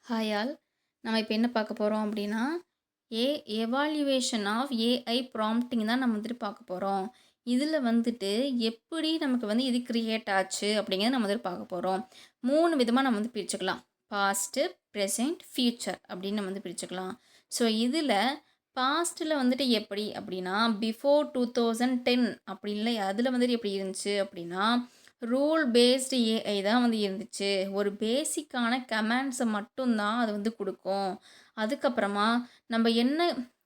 Hi all. நம்ம இப்போ என்ன பார்க்க போகிறோம் அப்படின்னா, ஏ எவால்யூவேஷன் ஆஃப் ஏஐ ப்ராம்ப்டிங் தான் நம்ம வந்துட்டு பார்க்க போகிறோம். இதில் வந்துட்டு எப்படி நமக்கு வந்து இது கிரியேட் ஆச்சு அப்படிங்கிறத நம்ம வந்துட்டு பார்க்க போகிறோம். 3 விதமாக நம்ம வந்து பிரிச்சுக்கலாம். பாஸ்ட்டு, ப்ரெசென்ட், ஃப்யூச்சர் அப்படின்னு நம்ம வந்து பிரிச்சுக்கலாம். ஸோ இதில் பாஸ்ட்டில் வந்துட்டு எப்படி அப்படின்னா, பிஃபோர் 2010 அப்படி இல்லை அதில் வந்துட்டு எப்படி இருந்துச்சு அப்படின்னா, ரூல் பேஸ்டு ஏஐ தான் வந்து இருந்துச்சு. ஒரு பேசிக்கான கமாண்ட்ஸை மட்டும் தான் அது வந்து குடுக்கும். அதுக்கப்புறமா நம்ம என்ன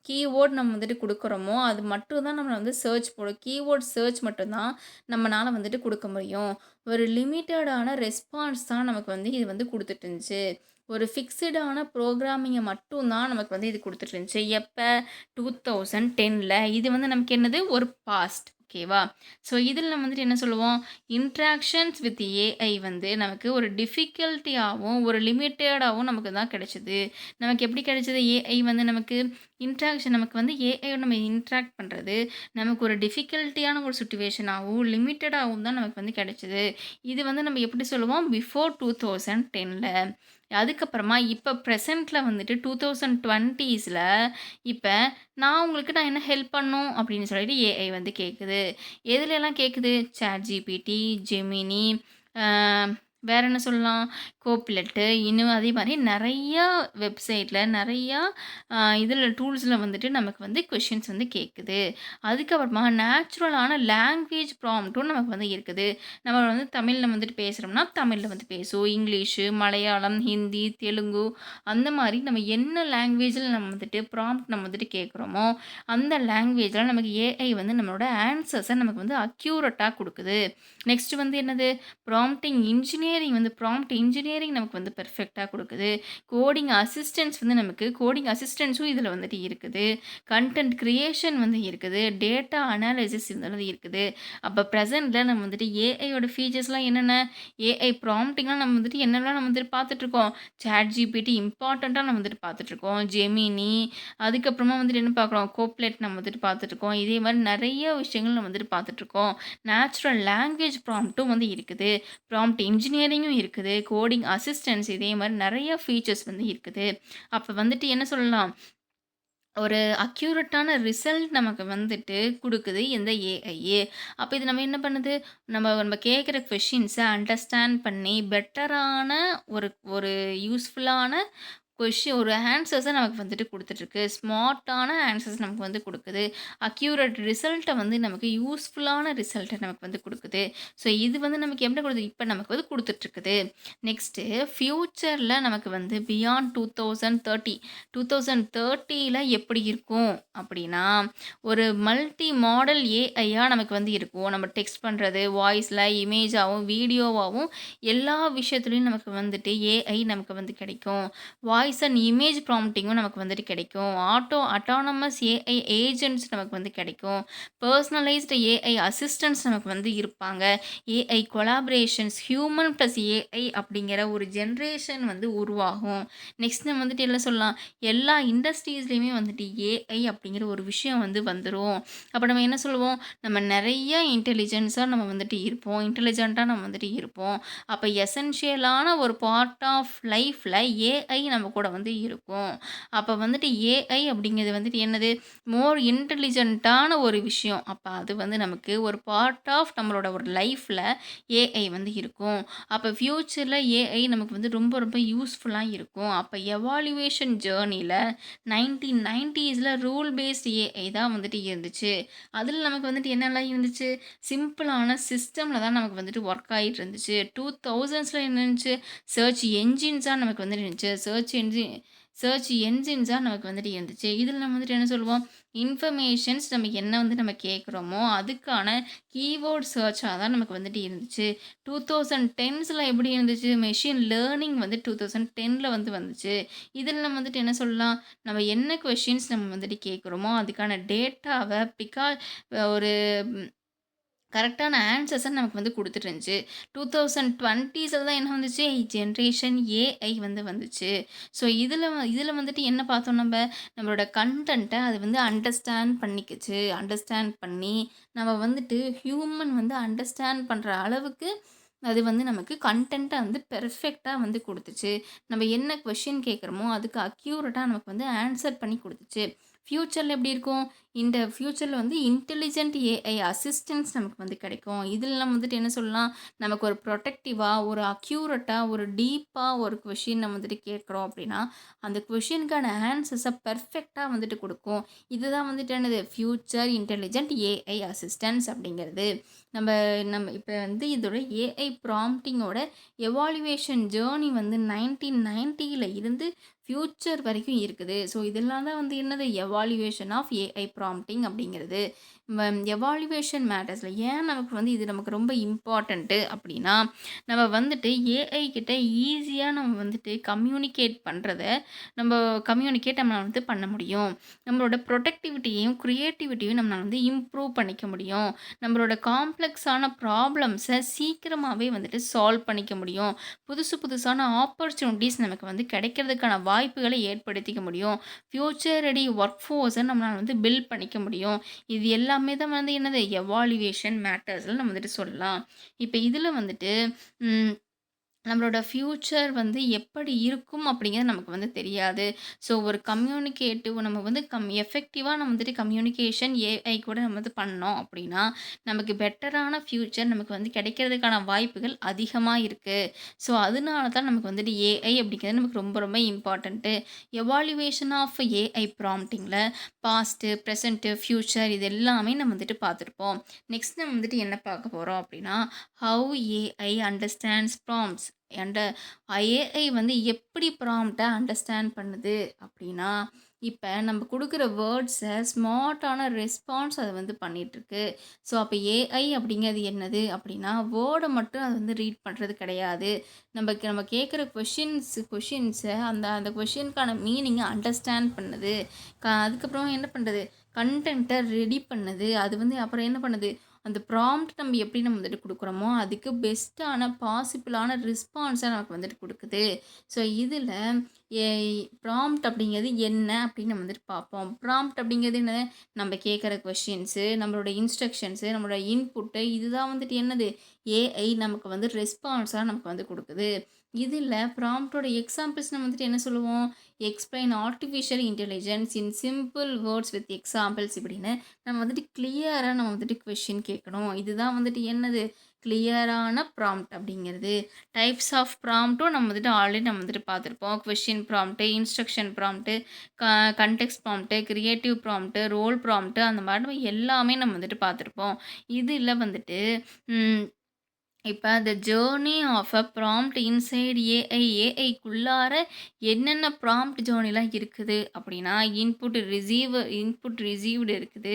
கீவேர்ட் நம்ம வந்துட்டு குடுக்குறோமோ, அது மட்டும் தான் நம்மள வந்து சர்ச் போடும். கீவேர்ட் சர்ச் மட்டும் தான் நம்மனால வந்துட்டு குடுக்க முடியும். ஒரு லிமிட்டடான ரெஸ்பான்ஸ் தான் நமக்கு வந்து இது வந்து குடுத்துட்டு இருந்துச்சு. ஒரு ஃபிக்ஸ்டான ப்ரோகிராமிங்கை மட்டும் தான் நமக்கு வந்து இது குடுத்துட்டு இருந்துச்சு. எப்ப 2010ல இது வந்து நமக்கு என்னது ஒரு பாஸ்ட். ஓகேவா? ஸோ இதில நம்ம வந்துட்டு என்ன சொல்லுவோம்? இன்ட்ராக்ஷன்ஸ் வித் ஏஐ வந்து நமக்கு ஒரு டிஃபிகல்ட்டியாவும், ஒரு லிமிட்டடாவும் நமக்கு தான் கிடைச்சது. நமக்கு எப்படி கிடைச்சது? ஏஐ வந்து நமக்கு இன்ட்ராக்ஷன் நமக்கு வந்து ஏஐயோட நம்ம இன்ட்ராக்ட் பண்ணுறது, நமக்கு ஒரு டிஃபிகல்ட்டியான ஒரு சிச்சுவேஷனாவும், லிமிட்டடாவும் தான் நமக்கு வந்து கிடைச்சது. இது வந்து நம்ம எப்படி சொல்லுவோம்? பிஃபோர் 2010ல. அதுக்கப்புறமா இப்போ ப்ரெசென்ட்ல வந்துட்டு 2020ஸ்ல இப்ப நான் என்ன ஹெல்ப் பண்ணணும் அப்படின்னு சொல்லிட்டு ஏஐ வந்து கேட்குது. எதுலலாம் கேட்குது? ChatGPT, Gemini, அ வேற என்ன சொல்லலாம்? கோப்லெட்டு, இன்னும் அதே மாரி நெறையா வெப்சைட்ல, நெறையா இதில டூல்ஸ்ல வந்துட்டு நமக்கு வந்து கொஷின்ஸ் வந்து கேட்குது. அதுக்கப்புறமா நேச்சுரலான லாங்குவேஜ் ப்ராம்ப்ட்டும் நமக்கு வந்து இருக்குது. நம்ம வந்து தமிழ்ல வந்துட்டு பேசுகிறோம்னா, தமிழ்ல வந்து பேசும். இங்கிலீஷு, மலையாளம், ஹிந்தி, தெலுங்கு அந்த மாரி நம்ம என்ன லாங்குவேஜில நம்ம வந்துட்டு ப்ராம்ப்ட் நம்ம வந்துட்டு கேட்குறோமோ, அந்த லாங்குவேஜில நமக்கு ஏஐ வந்து நம்மளோட ஆன்சர்ஸ நமக்கு வந்து அக்யூரேட்டா குடுக்குது. நெக்ஸ்ட் வந்து என்னது? ப்ராம்ப்ட் இன்ஜினியரிங் நமக்கு வந்து பெர்ஃபெக்ட்டா குடுக்குது. கோடிங் அசிஸ்டன்ஸும் இதில வந்துட்டு இருக்குது. கன்டென்ட் கிரியேஷன் வந்து இருக்குது. டேட்டா அனாலிசிஸ் இதுல இருக்குது. அப்ப பிரசன்ட்ல நம்ம வந்துட்டு ஏஐயோட ஃபீச்சர்ஸ்லாம் என்னென்ன? ஏஐ ப்ராம்ப்டிங்லாம் நம்ம வந்துட்டு என்னலாம் நம்ம வந்துட்டு பார்த்துட்டுருக்கோம். ChatGPT இம்பார்ட்டன்ட்டா நம்ம வந்துட்டு பார்த்துட்டுருக்கோம். Gemini அதுக்கப்புறமா வந்துட்டு என்ன பார்க்குறோம்? கோப்லெட் நம்ம வந்துட்டு பார்த்துட்டுருக்கோம். இதே மாரி நெறைய விஷயங்கள் நம்ம வந்துட்டு பார்த்துட்டுருக்கோம். நேச்சுரல் லாங்குவேஜ் ப்ராம்ப்ட்டும் வந்து இருக்குது. ப்ராம்ப்ட் இன்ஜினியரிங்கும் இருக்குது. கோடிங் அசிஸ்டன்ஸ் இதே மாரி நெறைய ஃபீச்சர்ஸ் வந்து இருக்குது. அப்ப வந்துட்டு என்ன சொல்லலாம்? ஒரு அக்யூரேட்டான ரிசல்ட் நமக்கு வந்துட்டு குடுக்குது இந்த ஏஐ. அப்ப இது நம்ம என்ன பண்ணுது? நம்ம நம்ம கேட்குற கொஸ்டின்ஸ அண்டர்ஸ்டாண்ட் பண்ணி பெட்டரான ஒரு ஒரு யூஸ்ஃபுல்லான ஒரு ஆன்சர்ஸ நமக்கு வந்துட்டு குடுத்துட்டுருக்கு. ஸ்மார்ட்டான ஆன்சர்ஸ் நமக்கு வந்து குடுக்குது. அக்யூரேட் ரிசல்ட்ட வந்து நமக்கு யூஸ்ஃபுல்லான ரிசல்ட்ட நமக்கு வந்து குடுக்குது. ஸோ இது வந்து நமக்கு எப்படி குடுக்குது? இப்ப நமக்கு வந்து குடுத்துட்டுருக்குது. நெக்ஸ்ட்டு ஃபியூச்சர்ல நமக்கு வந்து பியாண்ட் 2030ல எப்படி இருக்கும் அப்படின்னா, ஒரு மல்டி மாடல் ஏஐயா நமக்கு வந்து இருக்கும். நம்ம டெக்ஸ்ட் பண்றது, வாய்ஸ்ல, இமேஜாவும், வீடியோவாவும் எல்லா விஷயத்துலயும் நமக்கு வந்துட்டு ஏஐ நமக்கு வந்து கிடைக்கும். வாய்ஸ் அண்ட் இமேஜ் ப்ராம்ப்டிங்கும் நமக்கு வந்துட்டு கிடைக்கும். அட்டானமஸ் ஏஐ ஏஜென்ட்ஸ் நமக்கு வந்து கிடைக்கும். பெர்சனலைஸ்டு ஏஐ அசிஸ்டன்ட்ஸ் நமக்கு வந்து இருப்பாங்க. AI collaborations human plus AI அப்படிங்கிற ஒரு ஜென்ரேஷன் வந்து உருவாகும். நெக்ஸ்ட் நம்ம வந்துட்டு என்ன சொல்லலாம்? எல்லா இண்டஸ்ட்ரீஸ்லயுமே வந்துட்டு ஏஐ அப்படிங்கிற ஒரு விஷயம் வந்து வந்துரும். அப்ப நம்ம என்ன சொல்லுவோம்? நம்ம நெறைய இன்டெலிஜென்ஸா நம்ம வந்துட்டு இருப்போம். இன்டெலிஜென்ட்டா நம்ம வந்துட்டு இருப்போம். அப்ப எசென்ஷியலான ஒரு பார்ட் ஆஃப் லைஃப்ல ஏஐ நம்ம கூட வந்து இருக்கும். அப்ப வந்துட்டு ஏஐ அப்படிங்கிறது வந்துட்டு என்னது? மோர் இன்டெலிஜென்ட்டான ஒரு விஷயம். அப்ப அது வந்து நமக்கு ஒரு பார்ட் ஆஃப் நம்மளோட ஒரு லைஃப்ல ஏஐ வந்து இருக்கும். அப்ப ஃபியூச்சர்ல ஏஐ நமக்கு வந்து ரொம்ப ரொம்ப யூஸ்ஃபுல்லா இருக்கும். அப்ப எவாலுவேஷன் ஜர்னில 1990ஸ்ல ரூல் பேஸ்ட் ஏஐ தான் வந்துட்டு இருந்துச்சு. அதில நமக்கு வந்துட்டு என்னலாம் இருந்துச்சு? சிம்பிளான சிஸ்டம்ல தான் நமக்கு வந்துட்டு ஒர்க் ஆயிட்டு இருந்துச்சு. 2000ஸ்ல என்ன இருந்துச்சு? சர்ச் என்ஜின்ஸா நமக்கு வந்துட்டு இருந்துச்சு. சர்ச் என்ஜின்ஸா நமக்கு வந்துட்டு இருந்துச்சு. இதில நம்ம வந்துட்டு என்ன சொல்லுவோம்? இன்ஃபர்மேஷன்ஸ் நம்ம என்ன வந்து நம்ம கேட்குறோமோ, அதுக்கான கீவேர்ட் சர்ச்சா தான் நமக்கு வந்துட்டு இருந்துச்சு. 2010ஸ்ல எப்படி இருந்துச்சு? மெஷின் லேர்னிங் வந்து 2010ல வந்து வந்துச்சு. இதில நம்ம வந்துட்டு என்ன சொல்லலாம்? நம்ம என்ன கொஸ்டின்ஸ் நம்ம வந்துட்டு கேட்குறோமோ, அதுக்கான டேட்டாவ ஒரு கரெக்டான ஆன்சர்ஸ நமக்கு வந்து குடுத்துட்டு இருந்துச்சு. 2020ஸ்ல தான் என்ன வந்துச்சு? ஜென்ரேஷன் ஏஐ வந்து வந்துச்சு. ஸோ இதில வந்துட்டு என்ன பார்த்தோம் நம்ப? நம்மளோட கன்டென்ட்ட அது வந்து அண்டர்ஸ்டாண்ட் பண்ணிக்கிச்சு. அண்டர்ஸ்டாண்ட் பண்ணி நம்ம வந்துட்டு ஹியூமன் வந்து அண்டர்ஸ்டாண்ட் பண்ற அளவுக்கு அது வந்து நமக்கு கன்டென்ட்டை வந்து பெர்ஃபெக்ட்டா வந்து குடுத்துச்சு. நம்ம என்ன கொஸ்டின் கேட்குறோமோ, அதுக்கு அக்யூரேட்டா நமக்கு வந்து ஆன்சர் பண்ணி குடுத்துச்சு. ஃப்யூச்சர்ல எப்படி இருக்கும்? இந்த ஃப்யூச்சர்ல வந்து இன்டெலிஜென்ட் ஏஐ அசிஸ்டன்ஸ் நமக்கு வந்து கிடைக்கும். இதுலலாம் வந்துட்டு என்ன சொல்லலாம், நமக்கு ஒரு ப்ரொடெக்டிவா, ஒரு அக்யூரேட்டா, ஒரு டீப்பா ஒரு கொஸ்டின் நம்ம வந்துட்டு கேட்குறோம் அப்படின்னா, அந்த கொஸ்டினுக்கான ஆன்சர்ஸ பெர்ஃபெக்ட்டா வந்துட்டு குடுக்கும். இதுதான் வந்துட்டு என்னது ஃப்யூச்சர் இன்டெலிஜென்ட் ஏஐ அசிஸ்டன்ஸ் அப்படிங்கிறது. நம்ம நம்ம இப்ப வந்து இதோட ஏஐ ப்ராம்ப்டிங்கோட எவாலுவேஷன் ஜேர்னி வந்து 1990ல இருந்து ஃப்யூச்சர் வரைக்கும் இருக்குது. ஸோ இதெல்லாம் தான் வந்து என்னது எவாலுவேஷன் ஆஃப் ஏஐ ப்ராம்ப்டிங் அப்படிங்கிறது. எவாலுவேஷன் மேட்டர்ஸில் ஏன் நமக்கு வந்து இது நமக்கு ரொம்ப இம்பார்ட்டண்ட்டு அப்படின்னா, நம்ம வந்துட்டு ஏஐ கிட்ட ஈஸியாக நம்ம வந்துட்டு கம்யூனிகேட் பண்ணுறத நம்ம நம்ம வந்து பண்ண முடியும். நம்மளோட ப்ரொடக்டிவிட்டியையும், கிரியேட்டிவிட்டியும் நம்ம வந்து இம்ப்ரூவ் பண்ணிக்க முடியும். நம்மளோட காம்ப்ளெக்ஸான ப்ராப்ளம்ஸை சீக்கிரமாகவே வந்துட்டு சால்வ் பண்ணிக்க முடியும். புதுசு புதுசான ஆப்பர்ச்சுனிட்டிஸ் நமக்கு வந்து கிடைக்கிறதுக்கான வாய்ப்புகளை ஏற்படுத்திக்க முடியும். ஃப்யூச்சர் ரெடி ஒர்க் ஃபோர்ஸை நம்மளால வந்து பில்ட் பண்ணிக்க முடியும். இது எல்லாமே தான் வந்து என்னது எவாலுவேஷன் மேட்டர்ஸ்ல நம்ம வந்துட்டு சொல்லலாம். இப்ப இதுல வந்துட்டு ம் நம்மளோட ஃப்யூச்சர் வந்து எப்படி இருக்கும் அப்படிங்கிறது நமக்கு வந்து தெரியாது. ஸோ ஒரு கம்யூனிகேட்டிவ் நம்ம வந்து எஃபெக்டிவா நம்ம வந்துட்டு கம்யூனிகேஷன் ஏஐ கூட நம்ம வந்து பண்ணோம் அப்படின்னா, நமக்கு பெட்டரான ஃப்யூச்சர் நமக்கு வந்து கிடைக்கிறதுக்கான வாய்ப்புகள் அதிகமா இருக்கு. ஸோ அதனால தான் நமக்கு வந்துட்டு ஏஐ அப்படிங்கிறது நமக்கு ரொம்ப ரொம்ப இம்பார்ட்டன்ட்டு. எவாலுவேஷன் ஆஃப் ஏஐ ப்ராம்ப்டிங்கில பாஸ்ட்டு, ப்ரெசென்ட்டு, ஃப்யூச்சர் இது எல்லாமே நம்ம வந்துட்டு பார்த்துருப்போம். நெக்ஸ்ட் நம்ம வந்துட்டு என்ன பார்க்க போறோம் அப்படின்னா, how AI understands prompts. And AI வந்து எப்படி ப்ராம்ப்டை அண்டர்ஸ்டாண்ட் பண்ணுது அப்படின்னா, இப்போ நம்ம கொடுக்குற வேர்ட்ஸை ஸ்மார்ட்டான ரெஸ்பான்ஸ் அது வந்து பண்ணிகிட்ருக்கு. ஸோ அப்போ ஏஐ அப்படிங்கிறது என்னது அப்படின்னா, வேர்டை மட்டும் அது வந்து ரீட் பண்ணுறது கிடையாது. நம்ம கேட்குற கொஷின்ஸை அந்த அந்த கொஷினுக்கான மீனிங்கை அண்டர்ஸ்டாண்ட் பண்ணுது. அதுக்கப்புறம் என்ன பண்ணுறது, கண்டென்ட்டை ரெடி பண்ணுது. அது வந்து அப்புறம் என்ன பண்ணுது, அந்த ப்ராம்ப்ட் நம்ம எப்படி நம்ம வந்துட்டு குடுக்குறோமோ, அதுக்கு பெஸ்ட்டான பாசிபிளான ரெஸ்பான்ஸ நமக்கு வந்துட்டு குடுக்குது. ஸோ இதில எ ப்ராம்ப்ட் அப்படிங்கிறது என்ன அப்படின்னு நம்ம வந்துட்டு பார்ப்போம். ப்ராம்ப்ட் அப்படிங்கிறது என்னது? நம்ம கேட்குற கொஸ்டின்ஸு, நம்மளோட இன்ஸ்ட்ரக்ஷன்ஸு, நம்மளோட இன்புட்டு இதுதான் வந்துட்டு என்னது? ஏஐ நமக்கு வந்து ரெஸ்பான்ஸா நமக்கு வந்து குடுக்குது. இதில ப்ராம்ப்ட்டோட எக்ஸாம்பிள்ஸ் நம்ம வந்துட்டு என்ன சொல்லுவோம்? Explain artificial intelligence in simple words with examples இப்படின்னு நம்ம வந்துட்டு கிளியராக நம்ம வந்துட்டு கொஷின் கேட்கணும். இதுதான் வந்துட்டு என்னது கிளியரான ப்ராம்ப்ட் அப்படிங்கிறது. டைப்ஸ் ஆஃப் ப்ராம்ப்ட்டும் நம்ம வந்துட்டு ஆல்ரெடி நம்ம வந்துட்டு பார்த்துருப்போம். Question prompt, instruction prompt, context prompt, creative prompt, role prompt அந்த மாதிரி எல்லாமே நம்ம வந்துட்டு பார்த்துருப்போம். இதில் வந்துட்டு இப்போ the journey of a prompt inside AI ஏஐக்குள்ளார என்னென்ன ப்ராம்ப்ட் ஜேர்னிலாம் இருக்குது அப்படின்னா, இன்புட் ரிசீவ்டு இருக்குது.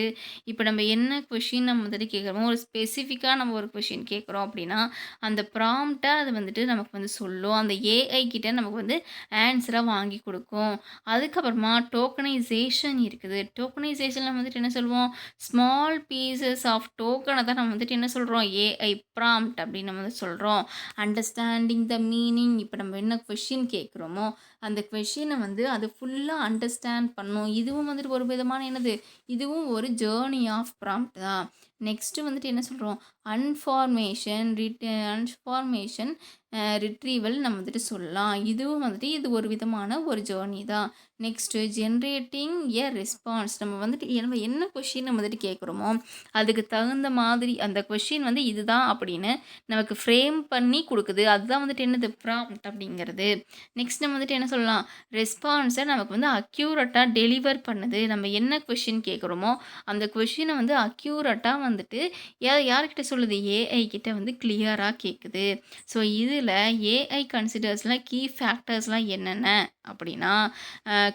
இப்போ நம்ம என்ன கொஷின் நம்ம வந்துட்டு கேட்குறோமோ, ஒரு ஸ்பெசிஃபிக்காக நம்ம ஒரு கொஷின் கேட்குறோம் அப்படின்னா, அந்த ப்ராம்ப்டை அது வந்துட்டு நமக்கு வந்து சொல்லும். அந்த ஏஐ கிட்ட நமக்கு வந்து ஆன்சராக வாங்கி கொடுக்கும். அதுக்கப்புறமா டோக்கனைசேஷன் இருக்குது. டோக்கனைசேஷனில் வந்துட்டு என்ன சொல்லுவோம், ஸ்மால் பீசஸ் ஆஃப் டோக்கனை தான் நம்ம வந்துட்டு என்ன சொல்கிறோம், ஏஐ ப்ராம்ப்ட் அப்படின்னு நம்ம வந்து சொல்கிறோம். Understanding the meaning. இப்போ நம்ம என்ன கொஷின் கேட்குறோமோ அந்த கொஷினை வந்து அது ஃபுல்லாக அண்டர்ஸ்டாண்ட் பண்ணும். இதுவும் வந்துட்டு ஒரு விதமான என்னது, இதுவும் ஒரு ஜேர்னி ஆஃப் ப்ராம்ப்ட் தான். நெக்ஸ்ட்டு வந்துட்டு என்ன சொல்கிறோம், அன்ஃபார்மேஷன் ரிட்ரீவல் நம்ம வந்துட்டு சொல்லலாம். இதுவும் வந்துட்டு இது ஒரு விதமான ஒரு ஜேர்னி தான். நெக்ஸ்ட்டு ஜென்ரேட்டிங் எ ரெஸ்பான்ஸ். நம்ம என்ன கொஷின் நம்ம வந்துட்டு கேட்குறோமோ அதுக்கு தகுந்த மாதிரி அந்த கொஷின் வந்து இதுதான் அப்படின்னு நமக்கு ஃப்ரேம் பண்ணி கொடுக்குது. அதுதான் வந்துட்டு என்னது ப்ராம்ப்ட் அப்படிங்கிறது. நெக்ஸ்ட் நம்ம வந்துட்டு என்ன சொல்லலாம், ரெஸ்பான்ஸை நமக்கு வந்து அக்யூரேட்டாக டெலிவர் பண்ணுது. நம்ம என்ன கொஷின் கேட்குறோமோ அந்த கொஷினை வந்து அக்யூரேட்டாக வந்துட்டு யார்கிட்ட சொல்லுது, ஏஐ கிட்ட வந்து கிளியராக கேட்குது. ஸோ இதில் ஏஐ கன்சிடர்ஸ்லாம் கீ ஃபேக்டர்ஸ்லாம் என்னென்ன அப்படின்னா,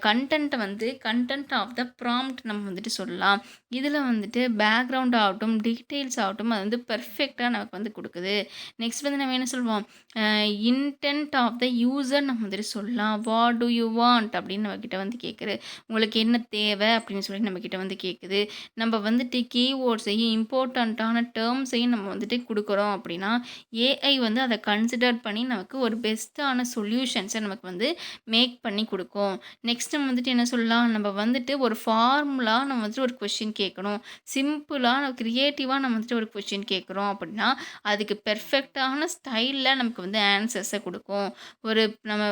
கண்டென்ட் ஆஃப் த ப்ராம்ப்ட் நம்ம வந்துட்டு சொல்லலாம். இதில் வந்துட்டு பேக்ரவுண்ட் ஆகட்டும், டீட்டெயில்ஸ் ஆகட்டும் அது வந்து பெர்ஃபெக்டாக நமக்கு வந்து கொடுக்குது. நெக்ஸ்ட் வந்து நம்ம என்ன சொல்லுவோம், இன்டென்ட் ஆஃப் த யூசர் நம்ம வந்துட்டு சொல்லலாம். வாட் டு யூ வாண்ட் அப்படின்னு நம்மக்கிட்ட வந்து கேட்குது. உங்களுக்கு என்ன தேவை அப்படின்னு சொல்லி நம்மக்கிட்ட வந்து கேட்குது. நம்ம வந்துட்டு கீவேர்ட்ஸையும் இம்பார்ட்டண்ட்டான டெர்ம்ஸையும் நம்ம வந்துட்டு குடுக்குறோம் அப்படின்னா, ஏஐ வந்து அத கன்சிடர் பண்ணி நமக்கு ஒரு பெஸ்ட்டான சொல்யூஷன்ஸ நமக்கு வந்து மேக் பண்ணி குடுக்கும். நெக்ஸ்ட் நம்ம வந்துட்டு என்ன சொல்லலாம், நம்ம வந்துட்டு ஒரு ஃபார்முலா நம்ம வந்துட்டு ஒரு கொஸ்டின் கேட்கணும். சிம்பிளா கிரியேட்டிவா நம்ம வந்துட்டு ஒரு கொஸ்டின் கேட்குறோம் அப்படின்னா, அதுக்கு பெர்ஃபெக்ட்டான ஸ்டைல்ல நமக்கு வந்து ஆன்சர்ஸ குடுக்கும். ஒரு நம்ம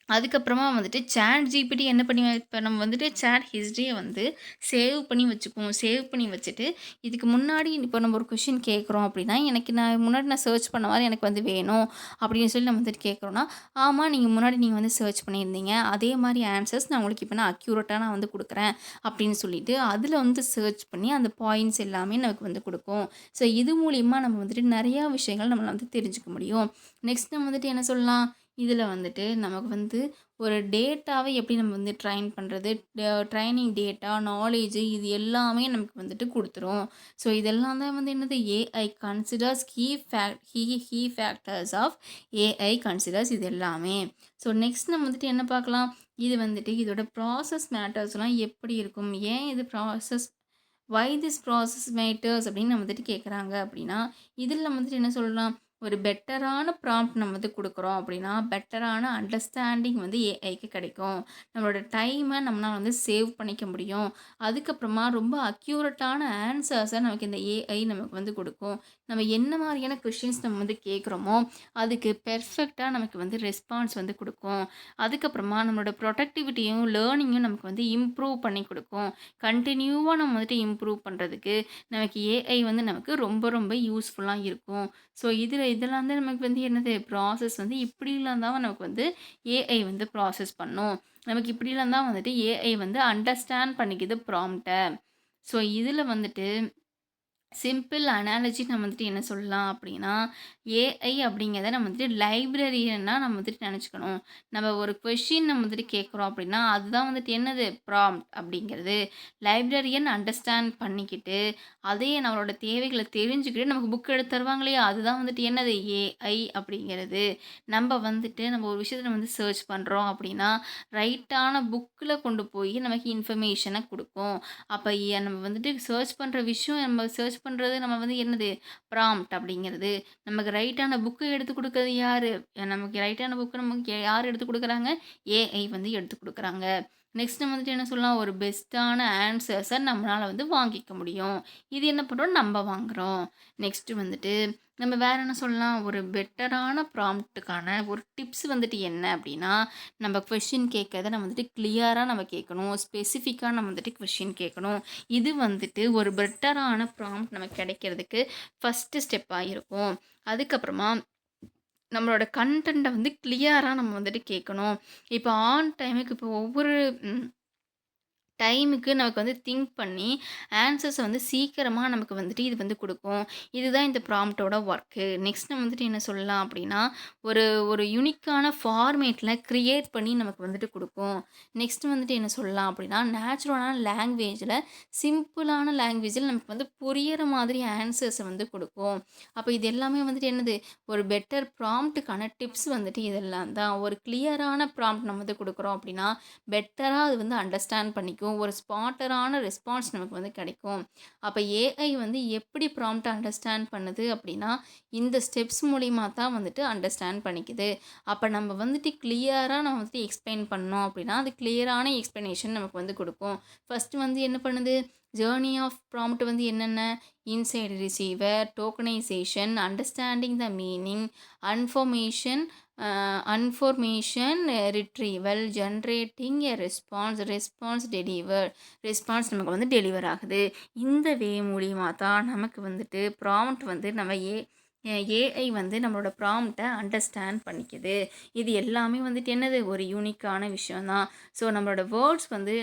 அதுக்கப்புறமா வந்துட்டு சாட் ஜிபிடி என்ன பண்ணி இப்ப நம்ம வந்துட்டு சாட் ஹிஸ்டரிய வந்து சேவ் பண்ணி வச்சுக்குவோம். சேவ் பண்ணி வச்சுட்டு, இதுக்கு முன்னாடி இப்போ நம்ம ஒரு கொஸ்டின் கேட்குறோம் அப்படின்னா, எனக்கு முன்னாடி நான் சர்ச் பண்ண மாரி எனக்கு வந்து வேணும் அப்படின்னு சொல்லி நம்ம வந்துட்டு கேட்குறோம்னா, ஆமா நீங்க முன்னாடி வந்து சர்ச் பண்ணியிருந்தீங்க. அதே மாரி ஆன்சர்ஸ் நான் உங்களுக்கு இப்ப அக்யூரேட்டா நான் வந்து குடுக்குறேன் அப்படின்னு சொல்லிட்டு, அதில வந்து சர்ச் பண்ணி அந்த பாயிண்ட்ஸ் எல்லாமே நமக்கு வந்து குடுக்கும். ஸோ இது மூலியமா நம்ம வந்துட்டு நெறையா விஷயங்கள் நம்மளால வந்து தெரிஞ்சுக்க முடியும். நெக்ஸ்ட் நம்ம வந்துட்டு என்ன சொல்லலாம், இதில வந்துட்டு நமக்கு வந்து ஒரு டேட்டாவை எப்படி நம்ம வந்து ட்ரெயின் பண்ணுறது, ட்ரைனிங் டேட்டா, நாலேட்ஜு இது எல்லாமே நமக்கு வந்துட்டு குடுத்துரும். ஸோ இதெல்லாம் தான் வந்து என்னது AI considers key factors of AI considers இது எல்லாமே. ஸோ நெக்ஸ்ட் நம்ம வந்துட்டு என்ன பார்க்கலாம், இது வந்துட்டு இதோட ப்ராசஸ் மேட்டர்ஸ்லாம் எப்படி இருக்கும்? ஏன் இது வை திஸ் ப்ராசஸ் மேட்டர்ஸ் அப்படின்னு நம்ம வந்துட்டு கேட்குறாங்க அப்படின்னா, இதில நம்ம வந்துட்டு என்ன சொல்லலாம், ஒரு பெட்டரான ப்ராம்ப்ட் நம்ம வந்து குடுக்குறோம் அப்படின்னா, பெட்டரான அண்டர்ஸ்டாண்டிங் வந்து ஏஐக்கு கிடைக்கும். நம்மளோட டைம நம்மளால வந்து சேவ் பண்ணிக்க முடியும். அதுக்கப்புறமா ரொம்ப அக்யூரேட்டான ஆன்சர்ஸ நமக்கு இந்த ஏஐ நமக்கு வந்து குடுக்கும். நம்ம என்ன மாரியான கொஸ்டின்ஸ் நம்ம வந்து கேட்குறோமோ, அதுக்கு பெர்ஃபெக்ட்டா நமக்கு வந்து ரெஸ்பான்ஸ் வந்து குடுக்கும். அதுக்கப்புறமா நம்மளோட ப்ரொடக்டிவிட்டியும், லேர்னிங்கும் நமக்கு வந்து இம்ப்ரூவ் பண்ணி குடுக்கும். கன்டினியூவா நம்ம வந்துட்டு இம்ப்ரூவ் பண்ணுறதுக்கு நமக்கு ஏஐ வந்து நமக்கு ரொம்ப ரொம்ப யூஸ்ஃபுல்லா இருக்கும். ஸோ இதெல்லாம் தான் நமக்கு வந்து என்னது ப்ராசஸ் வந்து இப்படிலாம் தான் நமக்கு வந்து ஏஐ வந்து ப்ராசஸ் பண்ணும். நமக்கு இப்படிலாம் தான் வந்துட்டு ஏஐ வந்து அண்டர்ஸ்டாண்ட் பண்ணிக்குது ப்ராம்ப்ட்ட. ஸோ இதில வந்துட்டு சிம்பிள் அனாலஜி நம்ம வந்துட்டு என்ன சொல்லலாம் அப்படின்னா, ஏஐ அப்படிங்கிறத நம்ம வந்துட்டு லைப்ரரியனா நம்ம வந்துட்டு நெனச்சுக்கணும். நம்ம ஒரு கொஸ்டின் நம்ம வந்துட்டு கேட்குறோம் அப்படின்னா, அதுதான் வந்துட்டு என்னது ப்ராம்ப்ட் அப்படிங்கிறது. லைப்ரரியன் அண்டர்ஸ்டாண்ட் பண்ணிக்கிட்டு, அதே நம்மளோட தேவைகள தெரிஞ்சுக்கிட்டு நமக்கு புக் எடுத்து தருவாங்க இல்லையா? அதுதான் வந்துட்டு என்னது ஏஐ அப்படிங்கிறது. நம்ம ஒரு விஷயத்த வந்து சர்ச் பண்றோம் அப்படின்னா, ரைட்டான புக்ல கொண்டு போய் நமக்கு இன்ஃபர்மேஷன குடுக்கும். அப்ப நம்ம வந்துட்டு சர்ச் பண்ற விஷயம் நம்ம சர்ச் பண்றது நம்ம வந்து என்னது ப்ராம்ப்ட் அப்படிங்கிறது. நமக்கு ரைட்டான புக்கு எடுத்து குடுக்குறது யாரு? நமக்கு ரைட்டான புக்கு நமக்கு யார் எடுத்து குடுக்குறாங்க? ஏஐ வந்து எடுத்து குடுக்குறாங்க. நெக்ஸ்ட் நம்ம வந்துட்டு என்ன சொல்லலாம்? ஒரு பெஸ்ட்டான ஆன்சர்ஸ நம்மளால வந்து வாங்கிக்க முடியும். இது என்ன பண்றோம்? நம்ப வாங்குறோம். நெக்ஸ்ட் வந்துட்டு நம்ம வேற என்ன சொல்லலாம்? ஒரு பெட்டரான ப்ராம்ப்ட்டுக்கான ஒரு டிப்ஸ் வந்துட்டு என்ன அப்படின்னா, நம்ம கொஸ்டின் கேட்கறத நம்ம வந்துட்டு கிளியரா நம்ம கேட்கணும். ஸ்பெசிஃபிக்கா நம்ம வந்துட்டு கொஸ்டின் கேட்கணும். இது வந்துட்டு ஒரு பெட்டரான ப்ராம்ப்ட் நமக்கு கிடைக்கிறதுக்கு ஃபர்ஸ்ட்டு ஸ்டெப்பா இருக்கும். அதுக்கப்புறமா நம்மளோட கன்டென்ட்ட வந்து கிளியரா நம்ம வந்துட்டு கேட்கணும். இப்போ ஆன் டைமுக்கு இப்போ ஒவ்வொரு ம் டைமுக்கு நமக்கு வந்து திங்க் பண்ணி ஆன்சர்ஸ வந்து சீக்கிரமா நமக்கு வந்துட்டு இது வந்து குடுக்கும். இதுதான் இந்த ப்ராம்ப்ட்டோட ஒர்க்கு. நெக்ஸ்ட் நம்ம வந்துட்டு என்ன சொல்லலாம் அப்படின்னா, ஒரு ஒரு யூனிக்கான ஃபார்மேட்ல கிரியேட் பண்ணி நமக்கு வந்துட்டு குடுக்கும். நெக்ஸ்ட் வந்துட்டு என்ன சொல்லலாம் அப்படின்னா, நேச்சுரலான லாங்குவேஜ்ல சிம்பிளான லாங்குவேஜ்ல நமக்கு வந்து புரியிற மாதிரி ஆன்சர்ஸ வந்து குடுக்கும். அப்ப இது எல்லாமே வந்துட்டு என்னது, ஒரு பெட்டர் ப்ராம்ப்ட்டுக்கான டிப்ஸ் வந்துட்டு இதெல்லாம் தான். ஒரு கிளியரான ப்ராம்ப்ட் நம்ம வந்து குடுக்குறோம் அப்படின்னா, பெட்டரா அது வந்து அண்டர்ஸ்டாண்ட் பண்ணிக்கும். ஒரு ஸ்பாட்டரான ரெஸ்பான்ஸ் நமக்கு வந்து கிடைக்கும். அப்ப ஏஐ வந்து எப்படி ப்ராம்ப்ட்ட அண்டர்ஸ்டாண்ட் பண்ணுது அப்படின்னா, இந்த ஸ்டெப்ஸ் மூலியமா தான் வந்துட்டு அண்டர்ஸ்டாண்ட் பண்ணிக்குது. அப்ப நம்ம வந்துட்டு கிளியரா நம்ம வந்துட்டு எக்ஸ்ப்ளைன் பண்ணோம் அப்படின்னா, அது கிளியரான எக்ஸ்ப்ளனேஷன் நமக்கு வந்து குடுக்கும். ஃபர்ஸ்ட்டு வந்து என்ன பண்ணுது? ஜர்னி ஆஃப் ப்ராம்ப்ட் வந்து என்னென்ன? Inside receiver, tokenization, understanding the meaning, information information retrieval, generating a response response நமக்கு வந்து டெலிவர் ஆகுது. இந்த வே மூலியமா தான் நமக்கு வந்துட்டு ப்ராம்ப்ட் வந்து நம்ம ஏஐ வந்து நம்மளோட ப்ராம்ப்ட்ட அண்டர்ஸ்டாண்ட் பண்ணிக்குது. இது எல்லாமே வந்துட்டு என்னது ஒரு யூனிக்கான விஷயம் தான். ஸோ நம்மளோட வேர்ட்ஸ் வந்து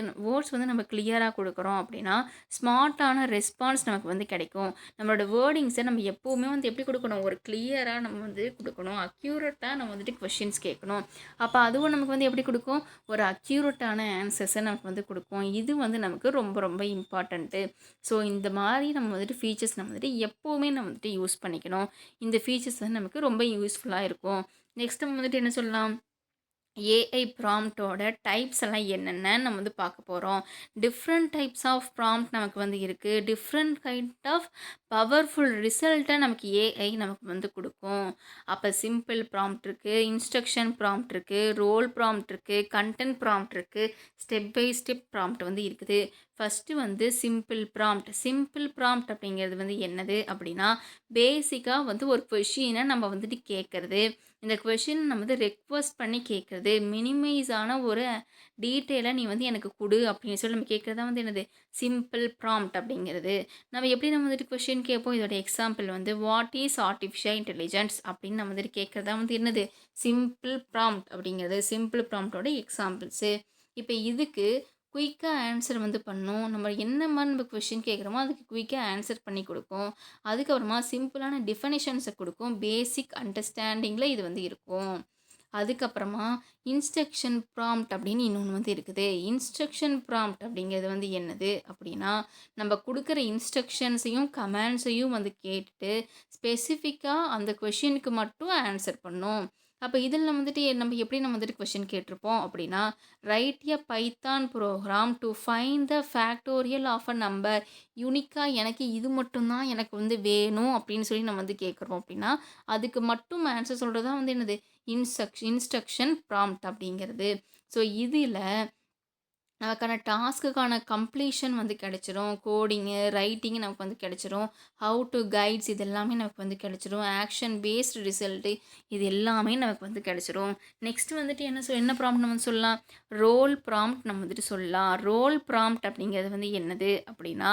நம்ம கிளியரா குடுக்குறோம் அப்படின்னா, ஸ்மார்ட்டான ரெஸ்பான்ஸ் நமக்கு வந்து கிடைக்கும். நம்மளோட வேர்டிங்ஸை நம்ம எப்பவுமே வந்து எப்படி குடுக்கணும்? ஒரு கிளியரா நம்ம வந்து குடுக்கணும். அக்யூரேட்டா நம்ம வந்துட்டு கொஸ்டின்ஸ் கேட்கணும். அப்ப அதுவும் நமக்கு வந்து எப்படி குடுக்கும்? ஒரு அக்யூரேட்டான ஆன்சர்ஸ நமக்கு வந்து குடுக்கும். இது வந்து நமக்கு ரொம்ப ரொம்ப இம்பார்ட்டன்ட்டு. ஸோ இந்த மாரி நம்ம வந்துட்டு ஃபீச்சர்ஸ் நம்ம வந்துட்டு எப்பவுமே நம்ம வந்துட்டு யூஸ் பண்ணிக்கணும். இந்த ஃபீச்சர்ஸ் வந்து நமக்கு ரொம்ப யூஸ்ஃபுல்லா இருக்கும். நெக்ஸ்ட் நம்ம வந்துட்டு என்ன சொல்லலாம்? ஏஐ ப்ராம்ப்ட்டோட டைப்ஸ் எல்லாம் என்னென்ன நம்ம வந்து பார்க்க போகிறோம். டிஃப்ரெண்ட் டைப்ஸ் ஆஃப் ப்ராம்ப்ட் நமக்கு வந்து இருக்குது. டிஃப்ரெண்ட் கைண்ட் ஆஃப் பவர்ஃபுல் ரிசல்ட்டை நமக்கு ஏஐ நமக்கு வந்து கொடுக்கும். அப்போ சிம்பிள் ப்ராம்ப்ட் இருக்குது, இன்ஸ்ட்ரக்ஷன் ப்ராம்ப்ட் இருக்குது, ரோல் ப்ராம்ப்ட் இருக்குது, கண்டென்ட் ப்ராம்ப்ட் இருக்குது, ஸ்டெப் பை ஸ்டெப் ப்ராம்ப்ட் வந்து இருக்குது. ஃபஸ்ட்டு வந்து சிம்பிள் ப்ராம்ப்ட். சிம்பிள் ப்ராம்ப்ட் அப்படிங்கிறது வந்து என்னது அப்படின்னா, பேசிக்காக வந்து ஒரு கொஷினை நம்ம வந்துட்டு கேட்குறது. இந்த கொஷின் நம்ம வந்து ரெக்வஸ்ட் பண்ணி கேட்குறது, மினிமைஸான ஒரு டீட்டெயிலை நீ வந்து எனக்கு கொடு அப்படின்னு சொல்லி நம்ம கேட்குறது தான் வந்து என்னது சிம்பிள் ப்ராம்ப்ட் அப்படிங்கிறது. நம்ம வந்துட்டு கொஷின் கேட்போம். இதோட எக்ஸாம்பிள் வந்து வாட் இஸ் ஆர்டிஃபிஷியல் இன்டெலிஜென்ஸ் அப்படின்னு நம்ம வந்துட்டு கேட்குறது தான் வந்து என்னது சிம்பிள் ப்ராம்ப்ட் அப்படிங்கிறது. சிம்பிள் ப்ராம்ப்டோட எக்ஸாம்பிள்ஸு. இப்போ இதுக்கு குயிக்காக ஆன்சர் வந்து பண்ணும். நம்ம என்ன மாதிரி நம்ம கொஷின் கேட்குறோமோ அதுக்கு குயிக்காக ஆன்சர் பண்ணி கொடுக்கும். அதுக்கப்புறமா சிம்பிளான டிஃபனிஷன்ஸை கொடுக்கும். பேசிக் அண்டர்ஸ்டாண்டிங்கில் இது வந்து இருக்கும். அதுக்கப்புறமா இன்ஸ்ட்ரக்ஷன் ப்ராம்ப்ட் அப்படின்னு இன்னொன்று வந்து இருக்குது. இன்ஸ்ட்ரக்ஷன் ப்ராம்ப்ட் அப்படிங்கிறது வந்து என்னது அப்படின்னா, நம்ம கொடுக்குற இன்ஸ்ட்ரக்ஷன்ஸையும் கமாண்ட்ஸையும் வந்து கேட்டுட்டு ஸ்பெசிஃபிக்காக அந்த கொஷினுக்கு மட்டும் ஆன்சர் பண்ணும். அப்போ இதில் நம்ம எப்படி நம்ம வந்துட்டு கொஷின் கேட்டிருப்போம் அப்படின்னா, write a Python program to find the factorial of a number. யூனிக்காக எனக்கு இது மட்டும்தான் எனக்கு வந்து வேணும் அப்படின்னு சொல்லி நம்ம வந்து கேட்குறோம் அப்படின்னா, அதுக்கு மட்டும் ஆன்சர் சொல்கிறது தான் வந்து என்னது இன்ஸ்ட்ரக்ஷன் ப்ராம்ப்ட் அப்படிங்கிறது. ஸோ இதில் நமக்கான டாஸ்க்குக்கான கம்ப்ளீஷன் வந்து கிடச்சிரும். கோடிங்கு, ரைட்டிங்கு நமக்கு வந்து கிடச்சிரும். ஹவு டு கைட்ஸ் இது எல்லாமே நமக்கு வந்து கிடச்சிரும். ஆக்ஷன் பேஸ்டு ரிசல்ட்டு இது எல்லாமே நமக்கு வந்து கிடச்சிரும். நெக்ஸ்ட் வந்துட்டு என்ன ப்ராம்ப்ட் நம்ம வந்து சொல்லலாம், ரோல் ப்ராம்ப்ட் நம்ம வந்துட்டு சொல்லலாம். ரோல் ப்ராம்ப்ட் அப்படிங்கிறது வந்து என்னது அப்படின்னா,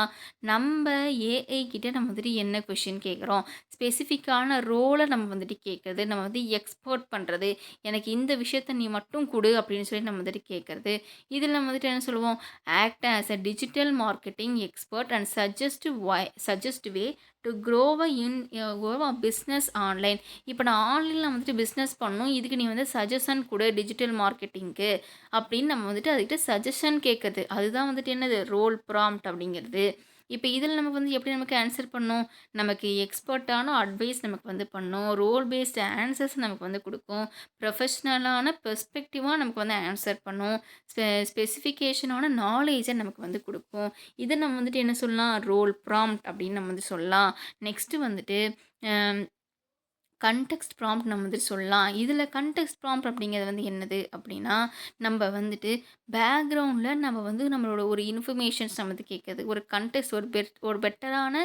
நம்ம ஏஐ கிட்ட நம்ம வந்துட்டு என்ன கொஷின் கேட்குறோம், ஸ்பெசிஃபிக்கான ரோலை நம்ம வந்துட்டு கேட்குறது, நம்ம வந்து எக்ஸ்போர்ட் பண்ணுறது, எனக்கு இந்த விஷயத்த நீ மட்டும் கொடு அப்படின்னு சொல்லி நம்ம வந்துட்டு கேட்குறது. இதில் நம்ம வந்துட்டு என்ன சொல்லுவோம், act as a digital marketing expert and suggest way to Grove a business online. இப்போ நான் ஆன்லைனில் வந்துட்டு பிஸ்னஸ் பண்ணணும், இதுக்கு நீ வந்து சஜஷன் கொடு டிஜிட்டல் மார்க்கெட்டிங்க்கு அப்படின்னு நம்ம வந்துட்டு அதுக்கிட்ட சஜஷன் கேட்குறது. அதுதான் வந்துட்டு என்னது ரோல் ப்ராம்ப்ட் அப்படிங்கிறது. இப்போ இதில் நமக்கு வந்து எப்படி நமக்கு ஆன்சர் பண்ணும், நமக்கு எக்ஸ்பர்ட்டான அட்வைஸ் நமக்கு வந்து பண்ணும், ரோல் பேஸ்டு ஆன்சர்ஸ் நமக்கு வந்து கொடுக்கும், ப்ரொஃபஷ்னலான பெர்ஸ்பெக்டிவாக நமக்கு வந்து ஆன்சர் பண்ணும், ஸ்பெசிஃபிகேஷனான நாலேஜை நமக்கு வந்து கொடுக்கும். இதை நம்ம வந்துட்டு என்ன சொல்லலாம், ரோல் ப்ராம்ப்ட் அப்படின்னு நம்ம வந்து சொல்லலாம். நெக்ஸ்ட்டு வந்துட்டு கன்டெக்ஸ்ட் ப்ராம்ப்ட் நம்ம வந்துட்டு சொல்லலாம். இதில் கன்டெக்ஸ்ட் ப்ராம்ப்ட் அப்படிங்கிறது வந்து என்னது அப்படின்னா, நம்ம வந்துட்டு பேக்ரவுண்டில் நம்ம வந்து நம்மளோட ஒரு இன்ஃபர்மேஷன்ஸ் நம்ம வந்து கேட்குறது. ஒரு கன்டெக்ஸ்ட் ஒரு பெட்டரான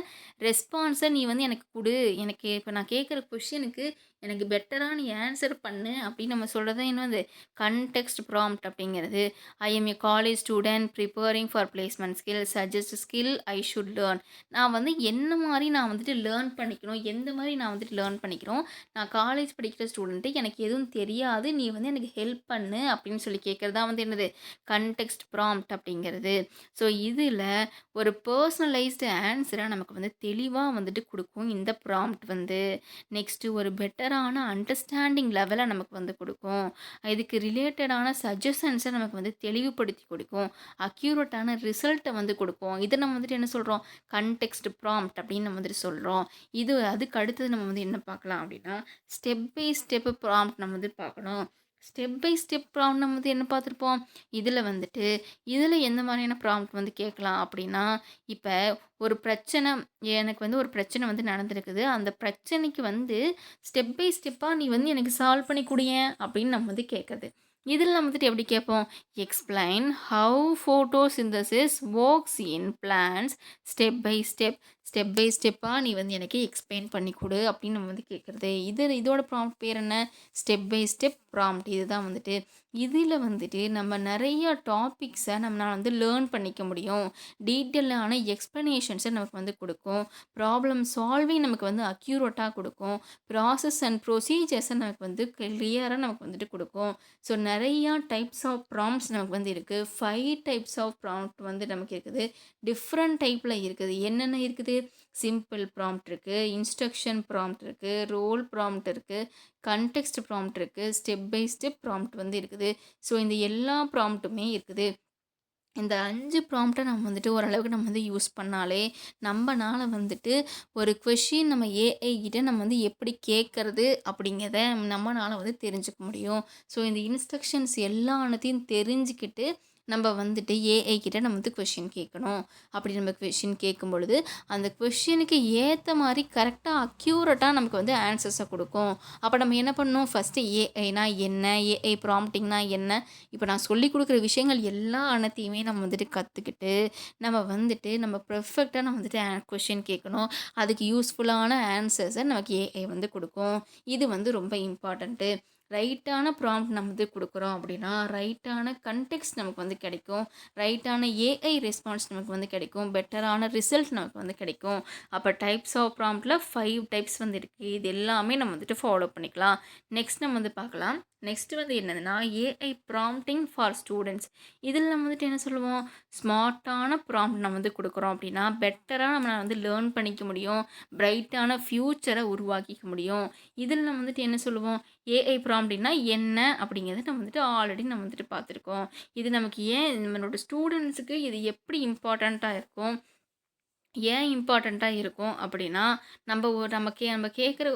ரெஸ்பான்ஸை நீ வந்து எனக்கு கொடு. எனக்கு இப்போ நான் கேட்குற கொஷினுக்கு எனக்கு பெட்டராக நீ ஆன்சர் பண்ணு அப்படின்னு நம்ம சொல்கிறது தான் என்னது கன்டெக்ஸ்ட் ப்ராம்ப்ட் அப்படிங்கிறது. I M A college student preparing for placement skill suggest skill I should learn. நான் வந்து என்ன மாதிரி நான் வந்துட்டு லேர்ன் பண்ணிக்கணும், எந்த மாதிரி நான் வந்துட்டு லேர்ன் பண்ணிக்கணும், நான் காலேஜ் படிக்கிற ஸ்டூடெண்ட்டு, எனக்கு எதுவும் தெரியாது, நீ வந்து எனக்கு ஹெல்ப் பண்ணு அப்படின்னு சொல்லி கேட்குறது தான் வந்து என்னது கன்டெக்ஸ்ட் ப்ராம்ப்ட் அப்படிங்கிறது. ஸோ இதில் ஒரு பர்சனலைஸ்டு ஆன்சரை நமக்கு வந்து தெளிவாக வந்துட்டு கொடுக்கும் இந்த ப்ராம்ப்ட் வந்து. நெக்ஸ்ட்டு ஒரு பெட்டரான அண்டர்ஸ்டாண்டிங் லெவலை நமக்கு வந்து கொடுக்கும். இதுக்கு ரிலேட்டடான சஜஷன்ஸை நமக்கு வந்து தெளிவுபடுத்தி கொடுக்கும். அக்யூரேட்டான ரிசல்ட்டை வந்து கொடுக்கும். இதை நம்ம வந்துட்டு என்ன சொல்கிறோம், கன்டெக்ஸ்ட் ப்ராம்ப்ட் அப்படின்னு நம்ம வந்துட்டு சொல்கிறோம். அதுக்கு அடுத்தது நம்ம வந்து என்ன பார்க்கலாம் அப்படின்னா, ஸ்டெப் பை ஸ்டெப் ப்ராம்ப்ட் நம்ம வந்து பார்க்கணும். ஸ்டெப் பை ஸ்டெப் ப்ராம்ப்ட் நம்ம வந்து என்ன பார்த்துருப்போம், இதில் எந்த மாதிரியான ப்ராம்ப்ட் வந்து கேட்கலாம் அப்படின்னா, இப்போ ஒரு பிரச்சனை, எனக்கு வந்து ஒரு பிரச்சனை வந்து நடந்திருக்குது, அந்த பிரச்சனைக்கு வந்து ஸ்டெப் பை ஸ்டெப்பாக நீ வந்து எனக்கு சால்வ் பண்ணி குடியேன் அப்படின்னு நம்ம வந்து கேட்குறது. இதில் நம்ம வந்துட்டு எப்படி கேட்போம், explain how photosynthesis works in plants step by step. Step by ஸ்டெப்பாக நீ வந்து எனக்கு எக்ஸ்பிளைன் பண்ணி கொடு அப்படின்னு நம்ம வந்து கேட்குறது. இதோட ப்ராம்ப்ட் பேர் என்ன, ஸ்டெப் பை ஸ்டெப் ப்ராம்ப்ட். இதுதான் வந்துட்டு இதில் வந்துட்டு நம்ம நிறைய டாபிக்ஸை நம்மளால் வந்து லேர்ன் பண்ணிக்க முடியும். டீட்டெயிலான எக்ஸ்ப்ளனேஷன்ஸை நமக்கு வந்து கொடுக்கும். ப்ராப்ளம் சால்விங் நமக்கு வந்து அக்யூரேட்டாக கொடுக்கும். ப்ராசஸ் அண்ட் ப்ரொசீஜர்ஸை நமக்கு வந்து கிளியராக நமக்கு வந்துட்டு கொடுக்கும். ஸோ நிறையா டைப்ஸ் ஆஃப் ப்ராம்ப்ட்ஸ் நமக்கு வந்து இருக்குது. 5 டைப்ஸ் ஆஃப் ப்ராம்ப்ட் வந்து நமக்கு இருக்குது. டிஃப்ரெண்ட் டைப்பில் இருக்குது. என்னென்ன இருக்குது, சிம்பிள் ப்ராம்ப்ட் இருக்குது, இன்ஸ்ட்ரக்ஷன் ப்ராம்ப்ட் இருக்குது, ரோல் ப்ராம்ப்ட் இருக்குது, கன்டெக்ஸ்ட் ப்ராம்ப்ட் இருக்குது, ஸ்டெப் பை ஸ்டெப் ப்ராம்ப்ட் வந்து இருக்குது. ஸோ இந்த எல்லா ப்ராம்ப்ட்டுமே இருக்குது. இந்த 5 ப்ராம்ப்ட்ட நம்ம வந்துட்டு ஓரளவுக்கு நம்ம வந்து யூஸ் பண்ணாலே, நம்பனால வந்துட்டு ஒரு கொஸ்டின் நம்ம ஏஐ கிட்ட நம்ம வந்து எப்படி கேட்கறது அப்படிங்கிறத நம்மனால வந்து தெரிஞ்சுக்க முடியும். ஸோ இந்த இன்ஸ்ட்ரக்ஷன்ஸ் எல்லாத்தையும் தெரிஞ்சுக்கிட்டு, நம்ப வந்துட்டு ஏஐ கிட்ட நம்ம வந்து கொஸ்டின் கேட்கணும். அப்படி நம்ம கொஸ்டின் கேட்கும் பொழுது, அந்த கொஸ்டினுக்கு ஏத்த மாரி கரெக்ட்டா, அக்யூரேட்டா நமக்கு வந்து ஆன்சர்ஸ குடுக்கும். அப்ப நம்ம என்ன பண்ணணும்? ஃபர்ஸ்ட்டு ஏஐனா என்ன? ஏஐ ப்ராம்ப்டிங்னா என்ன? இப்போ நான் சொல்லிக் குடுக்குற விஷயங்கள் எல்லா அனைத்தையுமே நம்ம வந்துட்டு கத்துக்கிட்டு, நம்ம வந்துட்டு நம்ம பெர்ஃபெக்ட்டா நம்ம வந்துட்டு கொஸ்டின் கேட்கணும். அதுக்கு யூஸ்ஃபுல்லான ஆன்சர்ஸ நமக்கு ஏஐ வந்து குடுக்கும். இது வந்து ரொம்ப இம்பார்ட்டன்ட்டு. ரைட்டான ப்ராம்ப்ட் நம்ம வந்து குடுக்குறோம் அப்படின்னா, ரைட்டான கன்டெக்ஸ்ட் நமக்கு வந்து கிடைக்கும். ரைட்டான ஏஐ ரெஸ்பான்ஸ் நமக்கு வந்து கிடைக்கும். பெட்டரான ரிசல்ட் நமக்கு வந்து கிடைக்கும். அப்ப டைப்ஸ் ஆஃப் ப்ராம்ப்ட்ல 5 டைப்ஸ் வந்து இருக்கு. இது எல்லாமே நம்ம வந்துட்டு ஃபாலோ பண்ணிக்கலாம். நெக்ஸ்ட் நம்ம வந்து பார்க்கலாம். நெக்ஸ்ட் வந்து என்னதுன்னா, ஏஐ ப்ராம்ப்டிங் ஃபார் ஸ்டூடெண்ட்ஸ். இதில நம்ம வந்துட்டு என்ன சொல்லுவோம், ஸ்மார்ட்டான ப்ராம்ப்ட் நம்ம வந்து குடுக்குறோம் அப்படின்னா, பெட்டரா நம்மளால வந்து லேர்ன் பண்ணிக்க முடியும். பிரைட்டான ஃப்யூச்சர உருவாக்கிக்க முடியும். இதில நம்ம வந்துட்டு என்ன சொல்லுவோம், ஏஐ ப்ராம்ப்டிங்னா என்ன அப்படிங்கிறத நம்ம வந்துட்டு ஆல்ரெடி நம்ம வந்துட்டு பார்த்துருக்கோம். இது நமக்கு ஏன் நம்மளோட ஸ்டூடெண்ட்ஸுக்கு இது எப்படி இம்பார்ட்டன்ட்டா இருக்கும்? ஏன் இம்பார்ட்டண்ட்டா இருக்கும் அப்படின்னா, நம்ம கேட்குற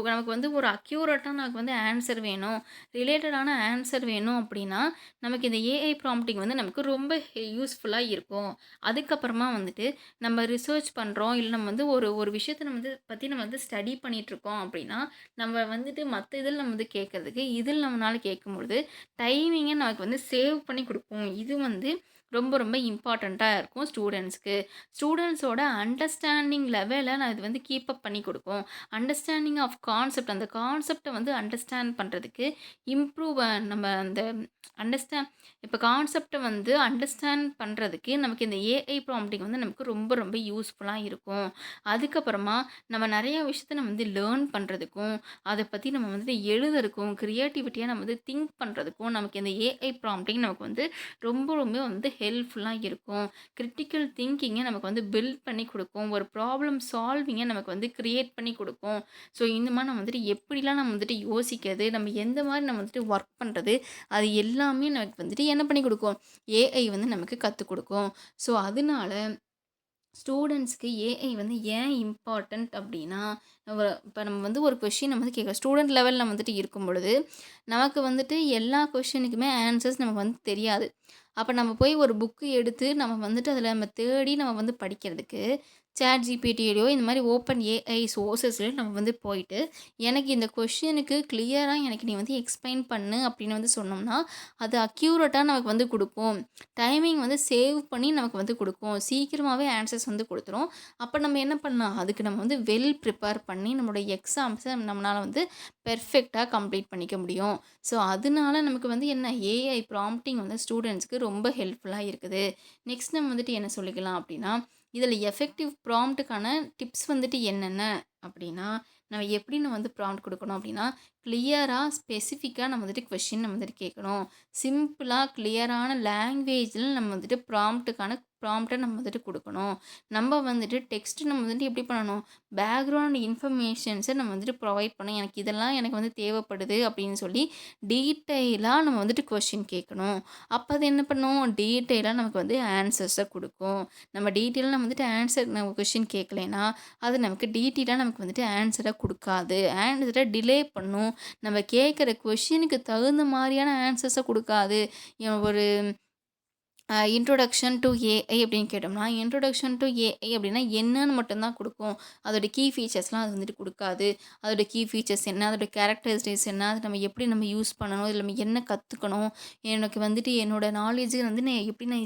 நமக்கு வந்து ஒரு அக்யூரேட்டா நமக்கு வந்து ஆன்சர் வேணும். ரிலேட்டடான ஆன்சர் வேணும் அப்படின்னா, நமக்கு இந்த ஏஐ ப்ராம்ப்டிங் வந்து நமக்கு ரொம்ப யூஸ்ஃபுல்லா இருக்கும். அதுக்கப்புறமா வந்துட்டு நம்ம ரிசர்ச் பண்ணுறோம், இல்ல நம்ம வந்து ஒரு ஒரு விஷயத்த நம்ம வந்து பத்தி நம்ம வந்து ஸ்டடி பண்ணிட்டுருக்கோம் அப்படின்னா, நம்ம வந்துட்டு மத்த இதில நம்ம வந்து கேட்கறதுக்கு, இதில நம்மனால கேட்கும்பொழுது, டைமிங்க நமக்கு வந்து சேவ் பண்ணி குடுக்கும். இது வந்து ரொம்ப ரொம்ப இம்பார்ட்டண்ட்டா இருக்கும் ஸ்டூடண்ட்ஸ்க்கு. ஸ்டூடெண்ட்ஸோட அண்டர்ஸ்டாண்டிங் லெவல நான் இது வந்து கீப் அப் பண்ணி கொடுக்கும். அண்டர்ஸ்டாண்டிங் ஆஃப் கான்செப்ட் அந்த கான்செப்ட்ட வந்து அண்டர்ஸ்டாண்ட் பண்ணுறதுக்கு இம்ப்ரூவ் நம்ம அந்த அண்டர்ஸ்டாண்ட் இப்போ கான்செப்ட்ட வந்து அண்டர்ஸ்டாண்ட் பண்ணுறதுக்கு நமக்கு இந்த ஏஐ ப்ராம்ப்டிங் வந்து நமக்கு ரொம்ப ரொம்ப யூஸ்ஃபுல்லாக இருக்கும். அதுக்கப்புறமா நம்ம நிறைய விஷயத்த நம்ம வந்து லேர்ன் பண்ணுறதுக்கும், அதை பற்றி நம்ம வந்து எழுதுறதுக்கும், கிரியேட்டிவிட்டியாக நம்ம வந்து திங்க் பண்ணுறதுக்கும் நமக்கு இந்த ஏஐ ப்ராம்ப்டிங் நமக்கு வந்து ரொம்ப ரொம்ப வந்து ஹெல்ப்ஃபுல்லாக இருக்கும். கிரிட்டிக்கல் திங்கிங்கை நமக்கு வந்து பில்ட் பண்ணி கொடுக்கும். ஒரு ப்ராப்ளம் சால்விங்கை நமக்கு வந்து கிரியேட் பண்ணி கொடுக்கும். ஸோ இந்த மாதிரி நம்ம வந்துட்டு எப்படிலாம் நம்ம வந்துட்டு யோசிக்கிறது, நம்ம எந்த மாதிரி நம்ம வந்துட்டு ஒர்க் பண்ணுறது, அது எல்லாமே நமக்கு வந்துட்டு என்ன பண்ணி கொடுக்கும், ஏஐ வந்து நமக்கு கற்றுக் கொடுக்கும். ஸோ அதனால ஸ்டூடெண்ட்ஸ்க்கு ஏஐ வந்து ஏன் இம்பார்ட்டன்ட் அப்படின்னா, இப்போ நம்ம வந்து ஒரு கொஷின் நம்ம வந்து கேட்குறோம். ஸ்டூடெண்ட் லெவலில் வந்துட்டு இருக்கும் பொழுது, நமக்கு வந்துட்டு எல்லா கொஷினுக்குமே ஆன்சர்ஸ் நமக்கு வந்து தெரியாது. அப்போ நம்ம போய் ஒரு புக்கு எடுத்து நம்ம வந்துட்டு அதில் நம்ம தேடி நம்ம வந்து படிக்கிறதுக்கு, ChatGPTலயோ இந்த மாதிரி ஓப்பன் ஏஐ சோர்சஸ்ல நம்ம வந்து போயிட்டு, எனக்கு இந்த கொஷினுக்கு கிளியரா எனக்கு நீ வந்து எக்ஸ்பிளைன் பண்ணு அப்படின்னு வந்து சொன்னோம்னா, அது அக்யூரேட்டா நமக்கு வந்து குடுக்கும். டைமிங் வந்து சேவ் பண்ணி நமக்கு வந்து குடுக்கும். சீக்கிரமாவே ஆன்சர்ஸ் வந்து குடுத்துரும். அப்ப நம்ம என்ன பண்ணலாம், அதுக்கு நம்ம வந்து வெல் ப்ரிப்பேர் பண்ணி நம்மளுடைய எக்ஸாம்ஸ நம்மனால வந்து பெர்ஃபெக்ட்டா கம்ப்ளீட் பண்ணிக்க முடியும். ஸோ, அதனால நமக்கு வந்து என்ன ஏஐ ப்ராம்ப்டிங் வந்து ஸ்டூடெண்ட்ஸ்க்கு ரொம்ப ஹெல்ப்ஃபுல்லா இருக்குது. நெக்ஸ்ட் நம்ம வந்துட்டு என்ன சொல்லிக்கலாம் அப்படின்னா, இதில எஃபெக்டிவ் ப்ராம்ப்ட்டுக்கான டிப்ஸ் வந்துட்டு என்னென்ன அப்படின்னா, நம்ம வந்து ப்ராம்ப்ட் குடுக்கணும் அப்படின்னா, கிளியரா, ஸ்பெசிஃபிக்கா நம்ம வந்துட்டு கொஸ்டின் நம்ம வந்துட்டு கேட்கணும். சிம்பிளா, கிளியரான லாங்குவேஜில நம்ம வந்துட்டு ப்ராம்ப்ட்ட நம்ம வந்துட்டு குடுக்கணும். நம்ம வந்துட்டு டெக்ஸ்ட் நம்ம வந்துட்டு எப்படி பண்ணணும், பேக்ரவுண்ட் இன்ஃபர்மேஷன்ஸ நம்ம வந்துட்டு ப்ரொவைட் பண்ணணும். எனக்கு வந்து தேவைப்படுது அப்படின்னு சொல்லி டீட்டெயிலா நம்ம வந்துட்டு கொஸ்டின் கேட்கணும். அப்ப அது என்ன பண்ணும், டீட்டெயிலா நமக்கு வந்து ஆன்சர்ஸ குடுக்கும். நம்ம டீட்டெயிலா நம்ம வந்துட்டு நம்ம கொஸ்டின் கேட்கலைன்னா, அது நமக்கு டீட்டெயிலா நமக்கு வந்துட்டு ஆன்சர குடுக்காது. ஆன்சர டிலே பண்ணும். நம்ம கேட்குற கொஸ்டினுக்கு தகுந்த மாரியான ஆன்சர்ஸ குடுக்காது. ஒரு இன்ட்ரோடக்ஷன் டூ ஏஐ அப்படின்னு கேட்டோம்னா, இன்ட்ரோடக்ஷன் டூ ஏஐ அப்படின்னா என்னன்னு மட்டும் தான் குடுக்கும். அதோட கீ ஃபீச்சர்ஸ்லாம் அது வந்துட்டு குடுக்காது. அதோட கீ ஃபீச்சர்ஸ் என்ன? அதோட கேரக்டரிஸ்டிக்ஸ் என்ன? அது நம்ம எப்படி நம்ம யூஸ் பண்ணணும்? இதில நம்ம என்ன கத்துக்கணும்? எனக்கு வந்துட்டு என்னோட நாலேட்ஜ் வந்து நான் எப்படி நான்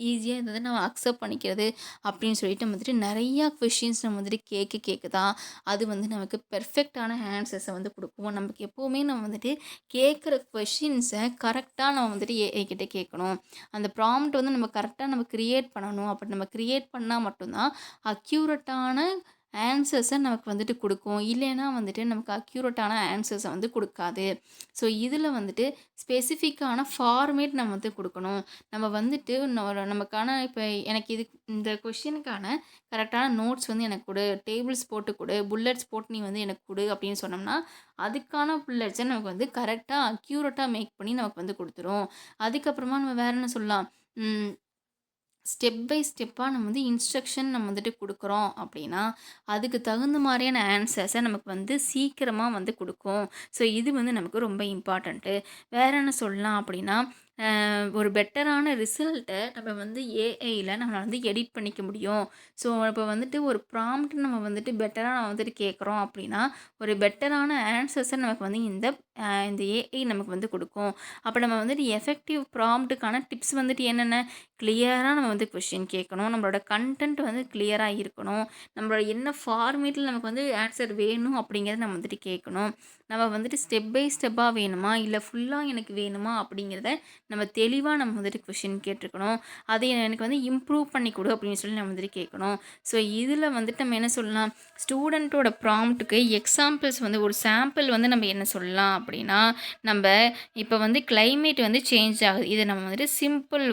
ஈஸியா இத வந்து நான் அக்செப்ட் பண்ணிக்கிறது? அப்படின்னு சொல்லிட்டு நம்ம வந்துட்டு நெறையா கொஸ்டின்ஸ் நம்ம வந்துட்டு கேட்க தான், அது வந்து நமக்கு பெர்ஃபெக்ட்டான ஆன்சர்ஸ வந்து குடுக்கும். நமக்கு எப்பவுமே நம்ம வந்துட்டு கேட்குற கொஸ்டின்ஸ கரெக்ட்டா நம்ம வந்துட்டு ஏஐ கிட்ட கேட்கணும். அந்த ப்ராம்ப்ட் வந்து நம்ம கரெக்ட்டா நம்ம கிரியேட் பண்ணணும். அப்படி நம்ம கிரியேட் பண்ணா மட்டும் தான் அக்யூரேட்டான ஆன்சர்ஸ நமக்கு வந்துட்டு குடுக்கும். இல்லைன்னா வந்துட்டு நமக்கு அக்யூரேட்டான ஆன்சர்ஸ வந்து குடுக்காது. ஸோ, இதில வந்துட்டு ஸ்பெசிஃபிக்கான ஃபார்மேட் நம்ம வந்து குடுக்கணும். நம்ம வந்துட்டு நமக்கான இப்ப எனக்கு இந்த கொஸ்டினுக்கான கரெக்ட்டான நோட்ஸ் வந்து எனக்கு குடு, டேபிள்ஸ் போட்டு குடு, புல்லட்ஸ் போட்டு நீ வந்து எனக்கு குடு அப்படின்னு சொன்னோம்னா, அதுக்கான புல்லட்ஸ நமக்கு வந்து கரெக்ட்டா, அக்யூரேட்டா மேக் பண்ணி நமக்கு வந்து குடுத்துரும். அதுக்கப்புறமா நம்ம வேற என்ன சொல்லலாம்? ம். ஸ்டெப் பை ஸ்டெப்பாக நம்ம வந்து இன்ஸ்ட்ரக்ஷன் நம்ம வந்துட்டு கொடுக்குறோம் அப்படின்னா, அதுக்கு தகுந்த மாதிரியான ஆன்சர்ஸை நமக்கு வந்து சீக்கிரமாக வந்து கொடுக்கும். ஸோ இது வந்து நமக்கு ரொம்ப இம்பார்ட்டண்ட்டு. வேற என்ன சொல்லலாம் அப்படின்னா, ஒரு பெட்டரான ரிசல்ட்டை நம்ம வந்து ஏஐயில் நம்மளால வந்து எடிட் பண்ணிக்க முடியும். ஸோ இப்போ வந்துட்டு ஒரு ப்ராம்ப்ட் நம்ம வந்துட்டு பெட்டராக நம்ம வந்துட்டு கேட்குறோம் அப்படின்னா, ஒரு பெட்டரான ஆன்சர்ஸை நமக்கு வந்து இந்த ஏஐ நமக்கு வந்து கொடுக்கும். அப்போ நம்ம வந்துட்டு எஃபெக்டிவ் ப்ராம்ப்ட்டுக்கான டிப்ஸ் வந்துட்டு என்னென்ன? கிளியராக நம்ம வந்து கொஷின் கேட்கணும். நம்மளோட கன்டென்ட் வந்து கிளியராக இருக்கணும். நம்மளோட என்ன ஃபார்மேட்டில் நமக்கு வந்து ஆன்சர் வேணும் அப்படிங்கிறத நம்ம வந்துட்டு கேட்கணும். நம்ம வந்துட்டு ஸ்டெப் பை ஸ்டெப்பாக வேணுமா, இல்லை ஃபுல்லாக எனக்கு வேணுமா அப்படிங்கிறத நம்ம தெளிவாக நம்ம வந்துட்டு கொஷின் கேட்டிருக்கணும். அதை எனக்கு வந்து இம்ப்ரூவ் பண்ணி கொடு அப்படின்னு சொல்லி நம்ம வந்துட்டு கேட்கணும். ஸோ இதில் வந்துட்டு நம்ம என்ன சொல்லலாம், ஸ்டூடெண்ட்டோட ப்ராம்ப்ட்டுக்கு எக்ஸாம்பிள்ஸ் வந்து ஒரு சாம்பிள் வந்து நம்ம என்ன சொல்லலாம் அப்படின்னா, நம்ம இப்போ வந்து கிளைமேட் வந்து சேஞ்ச் ஆகுது. இதை நம்ம வந்துட்டு சிம்பிள்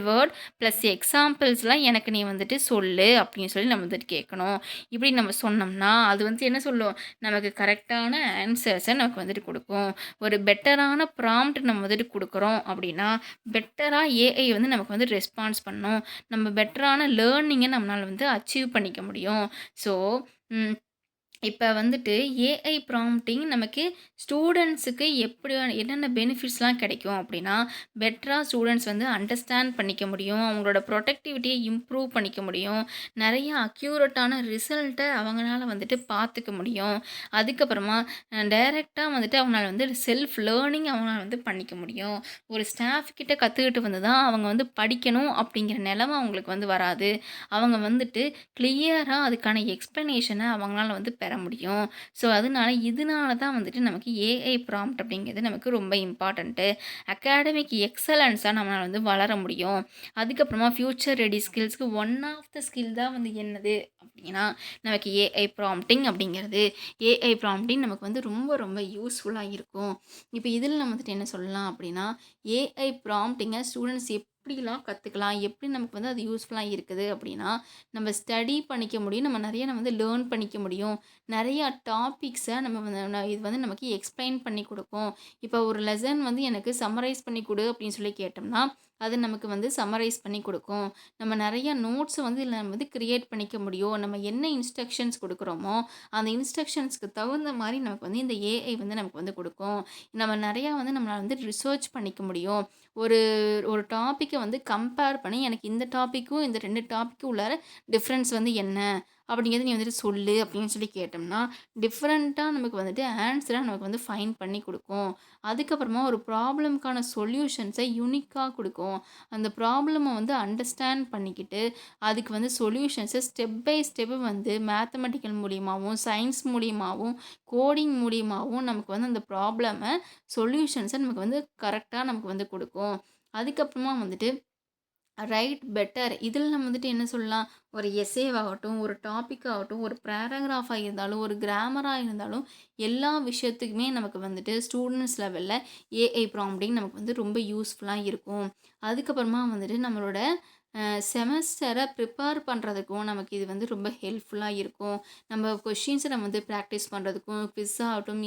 வேர்ட் ப்ளஸ் எக்ஸாம்பிள்ஸ்லாம் எனக்கு நீ வந்துட்டு சொல்லு அப்படின்னு சொல்லி நம்ம வந்துட்டு கேட்கணும். இப்படி நம்ம சொன்னோம்னா அது வந்து என்ன சொல்லும், நமக்கு கரெக்டான ஆன்சர்ஸை நமக்கு வந்துட்டு கொடுக்கும். ஒரு பெட்டரான ப்ராம்ப்ட் நம்ம வந்துட்டு கொடுக்குறோம் அப்படின்னா, பெட்டராக ஏஐ வந்து நமக்கு வந்து ரெஸ்பான்ஸ் பண்ணும். நம்ம பெட்டரான லேர்னிங்கை நம்மளால் வந்து அச்சீவ் பண்ணிக்க முடியும். ஸோ இப்போ வந்துட்டு ஏஐ ப்ராம்ப்டிங் நமக்கு ஸ்டூடெண்ட்ஸுக்கு என்னென்ன பெனிஃபிட்ஸ்லாம் கிடைக்கும் அப்படின்னா, பெட்டராக ஸ்டூடெண்ட்ஸ் வந்து அண்டர்ஸ்டாண்ட் பண்ணிக்க முடியும். அவங்களோட ப்ரொடக்டிவிட்டியை இம்ப்ரூவ் பண்ணிக்க முடியும். நிறைய அக்யூரேட்டான ரிசல்ட்டை அவங்களால வந்துட்டு பார்த்துக்க முடியும். அதுக்கப்புறமா டைரெக்டாக வந்துட்டு அவங்களால வந்து செல்ஃப் லேர்னிங் அவங்களால வந்து பண்ணிக்க முடியும். ஒரு ஸ்டாஃப் கிட்ட கற்றுக்கிட்டு வந்து தான் அவங்க வந்து படிக்கணும் அப்படிங்கிற நிலமை அவங்களுக்கு வந்து வராது. அவங்க வந்துட்டு கிளியராக அதுக்கான எக்ஸ்ப்ளனேஷனை அவங்களால வந்து பெற முடியும். ஸோ இதனால தான் வந்துட்டு நமக்கு ஏஐ ப்ராம்ப்ட் அப்படிங்கிறது நமக்கு ரொம்ப இம்பார்ட்டண்ட்டு. அகாடமிக் எக்ஸலன்ஸாக நம்மளால் வந்து வளர முடியும். அதுக்கப்புறமா ஃப்யூச்சர் ரெடி ஸ்கில்ஸ்க்கு ஒன் ஆஃப் த ஸ்கில் தான் வந்து என்னது அப்படின்னா, நமக்கு ஏஐ ப்ராம்ப்டிங் அப்படிங்கிறது. ஏஐ ப்ராம்ப்டிங் நமக்கு வந்து ரொம்ப ரொம்ப யூஸ்ஃபுல்லாக இருக்கும். இப்போ இதில் நம்ம வந்துட்டு என்ன சொல்லலாம் அப்படின்னா, ஏஐ ப்ராம்ப்டிங்கை ஸ்டூடெண்ட்ஸ் எப்படிலாம் கற்றுக்கலாம், எப்படி நமக்கு வந்து அது யூஸ்ஃபுல்லாக இருக்குது அப்படின்னா, நம்ம ஸ்டடி பண்ணிக்க முடியும். நம்ம வந்து லேர்ன் பண்ணிக்க முடியும். நிறையா டாபிக்ஸை நம்ம வந்து இது வந்து நமக்கு எக்ஸ்பிளைன் பண்ணி கொடுக்கும். இப்போ ஒரு லெசன் வந்து எனக்கு சம்மரைஸ் பண்ணி கொடு அப்படின்னு சொல்லி கேட்டோம்னா, அது நமக்கு வந்து சம்மரைஸ் பண்ணி கொடுக்கும். நம்ம நிறைய நோட்ஸை வந்து இதில் நம்ம வந்து கிரியேட் பண்ணிக்க முடியும். நம்ம என்ன இன்ஸ்ட்ரக்ஷன்ஸ் கொடுக்குறோமோ, அந்த இன்ஸ்ட்ரக்ஷன்ஸ்க்கு தகுந்த மாதிரி நமக்கு வந்து இந்த ஏஐ வந்து நமக்கு வந்து கொடுக்கும். நம்ம நிறையா வந்து நம்மளால் வந்து ரிசர்ச் பண்ணிக்க முடியும். ஒரு ஒரு டாப்பிக்கை வந்து கம்பேர் பண்ணி, எனக்கு இந்த டாப்பிக்கும் இந்த 2 டாப்பிக்கும் உள்ளார டிஃப்ரென்ஸ் வந்து என்ன அப்படிங்கிறது நீ வந்துட்டு சொல்லு அப்படின்னு சொல்லி கேட்டோம்னா, டிஃப்ரெண்ட்டாக நமக்கு வந்துட்டு ஆன்சரை நமக்கு வந்து ஃபைண்ட் பண்ணி கொடுக்கும். அதுக்கப்புறமா ஒரு ப்ராப்ளம்க்கான சொல்யூஷன்ஸை யூனிக்காக கொடுக்கும். அந்த ப்ராப்ளமை வந்து அண்டர்ஸ்டாண்ட் பண்ணிக்கிட்டு, அதுக்கு வந்து சொல்யூஷன்ஸை ஸ்டெப் பை ஸ்டெப்பு வந்து மேத்தமெட்டிக்கல் மூலியமாகவும், சயின்ஸ் மூலியமாகவும், கோடிங் மூலியமாகவும் நமக்கு வந்து அந்த ப்ராப்ளமை சொல்யூஷன்ஸை நமக்கு வந்து கரெக்டாக நமக்கு வந்து கொடுக்கும். அதுக்கப்புறமா வந்துட்டு ரைட் பெட்டர் இதில் நம்ம வந்துட்டு என்ன சொல்லலாம், ஒரு எஸ்ஸேவாகட்டும், ஒரு டாபிக் ஆகட்டும், ஒரு பேராகிராஃபாக இருந்தாலும், ஒரு கிராமராக இருந்தாலும், எல்லா விஷயத்துக்குமே நமக்கு வந்துட்டு ஸ்டூடெண்ட்ஸ் லெவலில் ஏஐ ப்ராம்ப்டிங் நமக்கு வந்து ரொம்ப யூஸ்ஃபுல்லாக இருக்கும். அதுக்கப்புறமா வந்துட்டு நம்மளோட செமஸ்டரை ப்ரிப்பேர் பண்ணுறதுக்கும் நமக்கு இது வந்து ரொம்ப ஹெல்ப்ஃபுல்லாக இருக்கும். நம்ம கொஷின்ஸை நம்ம வந்து ப்ராக்டிஸ் பண்ணுறதுக்கும், குவிஸ் ஆகட்டும்,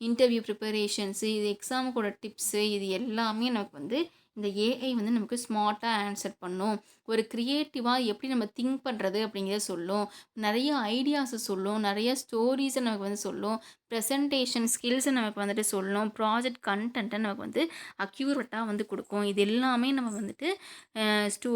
இன்டர்வியூ ப்ரிப்பரேஷன்ஸு, இது எக்ஸாமுக்கோட டிப்ஸு, இது எல்லாமே நமக்கு வந்து இந்த ஏஐ வந்து நமக்கு ஸ்மார்ட்டாக ஆன்சர் பண்ணும். ஒரு க்ரியேட்டிவாக எப்படி நம்ம திங்க் பண்ணுறது அப்படிங்கிறத சொல்லும். நிறைய ஐடியாஸை சொல்லும். நிறைய ஸ்டோரீஸை நமக்கு வந்து சொல்லும். ப்ரெசன்டேஷன் ஸ்கில்ஸை நமக்கு வந்துட்டு சொல்லும். ப்ராஜெக்ட் கண்டென்ட்டை நமக்கு வந்து அக்யூரேட்டாக வந்து கொடுக்கும். இது எல்லாமே நம்ம வந்துட்டு ஸ்டூ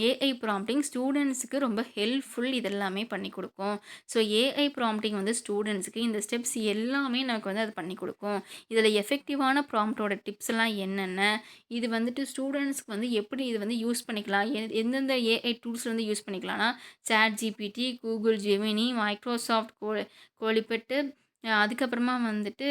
ஏஐ ப்ராம்ப்டிங் ஸ்டூடெண்ட்ஸுக்கு ரொம்ப ஹெல்ப்ஃபுல். இதெல்லாமே பண்ணி கொடுக்கும். ஸோ ஏஐ ப்ராம்ப்டிங் வந்து ஸ்டூடெண்ட்ஸுக்கு இந்த ஸ்டெப்ஸ் எல்லாமே நமக்கு வந்து அது பண்ணி கொடுக்கும். இதில் எஃபெக்டிவான ப்ராம்ப்டோட டிப்ஸ் எல்லாம் என்னென்ன, இது வந்துட்டு ஸ்டூடெண்ட்ஸ்க்கு வந்து எப்படி இது வந்து யூஸ் பண்ணிக்கலாம், எந்தெந்த ஏஐ டூல்ஸ் வந்து யூஸ் பண்ணிக்கலாம்னா, ChatGPT, Google Gemini, Microsoft Copilot, அதுக்கப்புறமா வந்துட்டு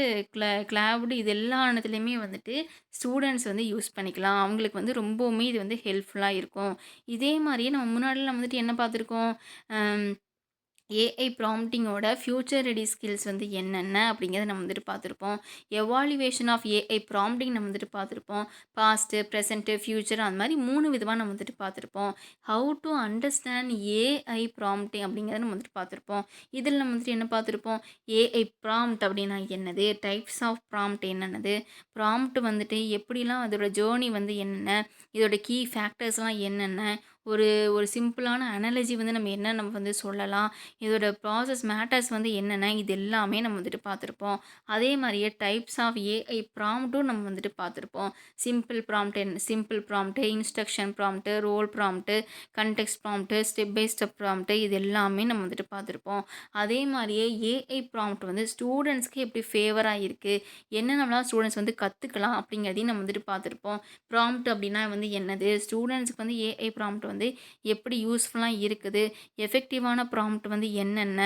கிளவுடு, இது எல்லாத்துலேயுமே வந்துட்டு ஸ்டூடெண்ட்ஸ் வந்து யூஸ் பண்ணிக்கலாம். அவங்களுக்கு வந்து ரொம்பவுமே இது வந்து ஹெல்ப்ஃபுல்லாக இருக்கும். இதே மாதிரியே நம்ம முன்னாடிலாம் வந்துட்டு என்ன பார்த்துருக்கோம், ஏஐ ப்ராம்ப்டிங்கோட ஃப்யூச்சர் ரெடி ஸ்கில்ஸ் வந்து என்னென்ன அப்படிங்கிறத நம்ம வந்துட்டு பார்த்துருப்போம். எவாலுவேஷன் ஆஃப் ஏஐ ப்ராம்ப்டிங் நம்ம வந்துட்டு பார்த்துருப்போம். பாஸ்ட்டு, ப்ரெசென்ட்டு, ஃப்யூச்சர் அந்த மாதிரி 3 விதமா நம்ம வந்துட்டு பார்த்துருப்போம். How to understand AI prompting அப்படிங்கிறத நம்ம வந்துட்டு பார்த்துருப்போம். இதில் நம்ம வந்துட்டு என்ன பார்த்துருப்போம், ஏஐ ப்ராம்ப்ட் அப்படின்னா என்னது, டைப்ஸ் ஆஃப் ப்ராம்ப்ட் என்னென்னது, ப்ராம்ப்ட் வந்துட்டு எப்படிலாம் அதோட ஜேர்னி வந்து என்னென்ன, இதோட கீ ஃபேக்டர்ஸ்லாம் என்னென்ன, ஒரு ஒரு சிம்பிளான அனாலஜி வந்து நம்ம வந்து சொல்லலாம், இதோட ப்ராசஸ் மேட்டர்ஸ் வந்து என்னென்ன, இது எல்லாமே நம்ம வந்துட்டு பார்த்துருப்போம். அதே மாதிரியே டைப்ஸ் ஆஃப் ஏஐ ப்ராம்ப்ட்டும் நம்ம வந்துட்டு பார்த்துருப்போம். Simple prompt, instruction prompt, role prompt, context prompt, step by step prompt, இது எல்லாமே நம்ம வந்துட்டு பார்த்துருப்போம். அதே மாதிரியே ஏஐ ப்ராம்ப்ட் வந்து ஸ்டூடெண்ட்ஸ்க்கு எப்படி ஃபேவராக இருக்குது, என்னென்னலாம் ஸ்டூடெண்ட்ஸ் வந்து கற்றுக்கலாம் அப்படிங்கிறதையும் நம்ம வந்துட்டு பார்த்துருப்போம். ப்ராம்ப்ட் அப்படின்னா வந்து என்னது, ஸ்டூடெண்ட்ஸ்க்கு வந்து ஏஐ ப்ராம்ப்ட் வந்து எப்படி யூஸ்ஃபுல்லாக இருக்குது, எஃபெக்டிவான ப்ராம்ப்ட் வந்து என்னென்ன,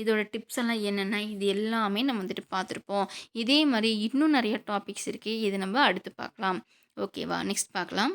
இதோட டிப்ஸ் எல்லாம் என்னென்ன, இது எல்லாமே நம்ம வந்துட்டு பார்த்துருப்போம். இதே மாதிரி இன்னும் நிறைய டாபிக்ஸ் இருக்குது, இது நம்ம அடுத்து பார்க்கலாம். ஓகேவா, நெக்ஸ்ட் பார்க்கலாம்.